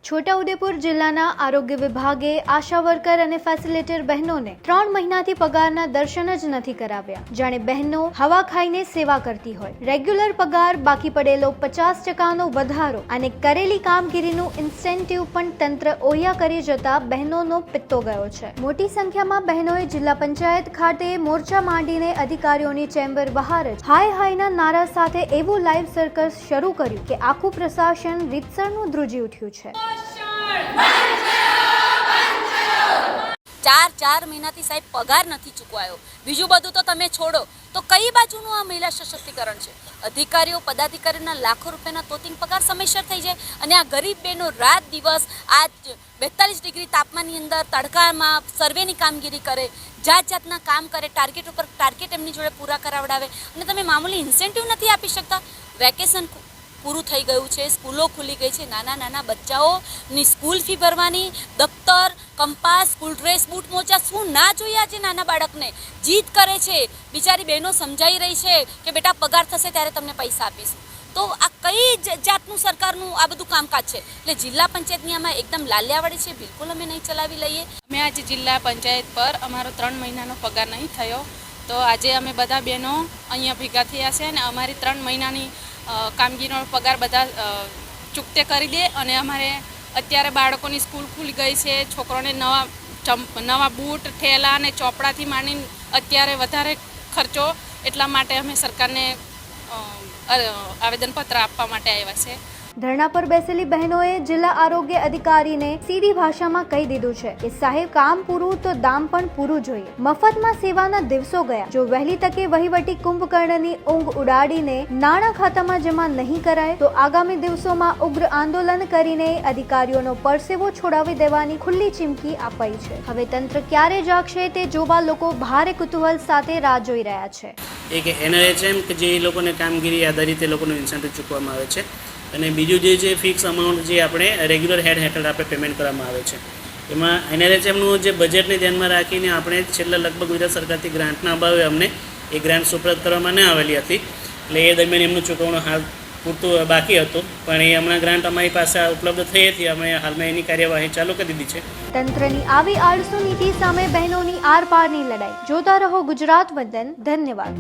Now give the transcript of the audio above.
છોટાઉદેપુર જિલ્લાના આરોગ્ય વિભાગે આશા વર્કર અને ફેસિલિટેટર બહેનોને 3 મહિનાથી પગારના દર્શન જ નથી કરાવ્યા. જાણે બહેનો હવા ખાઈને સેવા કરતી હોય. રેગ્યુલર પગાર, બાકી પડેલો 50% વધારો અને કરેલી કામગીરીનું ઇન્સેન્ટિવ પણ તંત્ર ઓહ્યા કરી જતા બહેનોનો પિત્તો ગયો છે. મોટી સંખ્યામાં બહેનોએ જિલ્લા પંચાયત ખાતે મોરચા માંડીને અધિકારીઓની ચેમ્બર બહાર જ હાય હાયના નારા સાથે એવું લાઈવ સર્કસ શરૂ કર્યું કે આખું પ્રશાસન રીતસરનું ધ્રુજી ઉઠ્યું છે. 4 મહિનાથી સાહેબ પગાર નથી ચૂકવાયો. બીજું બધું તો તમે છોડો, તો કઈ બાજુનું આ મહિલા સશક્તિકરણ છે? અધિકારીઓ પદાધિકારીના લાખો રૂપિયાના તોતિંગ પગાર સમયસર થઈ જાય અને આ ગરીબ બહેનો રાત દિવસ આ 42 ડિગ્રી તાપમાનની અંદર તડકામાં સર્વેની કામગીરી કરે, જાતના કામ કરે, ટાર્ગેટ ઉપર ટાર્ગેટ એમની જોડે પૂરા કરાવડાવે અને તમે મામૂલી ઇન્સેન્ટિવ નથી આપી શકતા. વેકેશન પૂરું થઈ ગયું છે, સ્કૂલો ખુલી ગઈ છે, નાના બચ્ચાઓની સ્કૂલ ફી ભરવાની, દફતર, કંપાસ, સ્કૂલ ડ્રેસ, બૂટ, મોજા શું ના જોઈએ આજે નાના બાળકને. જીદ કરે છે, બિચારી બહેનો સમજાઈ રહી છે કે બેટા પગાર થશે ત્યારે તમને પૈસા આપીશું. તો આ કઈ જાતનું સરકારનું આ બધું કામકાજ છે? એટલે જિલ્લા પંચાયતની આમાં એકદમ લાલિયાવાડી છે, બિલકુલ અમે નહીં ચલાવી લઈએ. અમે આજે જિલ્લા પંચાયત પર અમારો 3 મહિનાનો પગાર નહીં થયો, તો આજે અમે બધા બહેનો અહીંયા ભેગા થયા છે અને અમારી 3 મહિનાની કામગીરીનો પગાર બધા ચૂકતે કરી દે. અને અમારે અત્યારે બાળકોની સ્કૂલ ખુલી ગઈ છે, છોકરોને નવા બૂટ, ઠેલા અને ચોપડાથી માંડીને અત્યારે વધારે ખર્ચો, એટલા માટે અમે સરકારને આવેદનપત્ર આપવા માટે આવ્યા છે. ધરણા પર બેસેલી બહેનોએ જિલ્લા આરોગ્ય અધિકારીને સીધી ભાષામાં કહી દીધું છે કે સાહેબ, કામ પૂરું તો દામ પણ પૂરું જોઈએ. મફતમાં સેવાના દિવસો ગયા. જો વહેલી તકે વહીવટી કુંભકર્ણની ઊંઘ ઉડાડીને નાણાં ખાતામાં જમા નહીં કરાય તો આગામી દિવસોમાં ઉગ્ર આંદોલન કરીને અધિકારીઓનો પરસેવો છોડાવી દેવાની ખુલ્લી ચીમકી અપાઈ છે. હવે તંત્ર ક્યારે જાગશે તે જોવા લોકો ભારે કુતૂહલ સાથે રાહ જોઈ રહ્યા છે. એક NRHM કે જે લોકોને કામગીરી આધારિત એ લોકોનું ઇન્સેન્ટિવ ચૂકવવામાં આવે છે અને બીજું જે છે ફિક્સ અમાઉન્ટ જે આપણે રેગ્યુલર હેડ હેઠળ આપણે પેમેન્ટ કરવામાં આવે છે. એમાં NRHMનું જે બજેટને ધ્યાનમાં રાખીને આપણે છેલ્લા લગભગ ગુજરાત સરકારથી ગ્રાન્ટના અભાવે અમને એ ગ્રાન્ટ સુપ્રત કરવામાં ન આવેલી હતી, એટલે એ દરમિયાન એમનું ચૂકવણું હાલ પૂરતું બાકી હતું, પણ એ હમણાં ગ્રાન્ટ અમારી પાસે ઉપલબ્ધ થઈ હતી. અમે હાલમાં એની કાર્યવાહી ચાલુ કરી દીધી છે. તંત્રની આવી આળસુ નીતિ સામે બહેનોની આરપારની લડાઈ જોતા રહો ગુજરાત વંદન. ધન્યવાદ.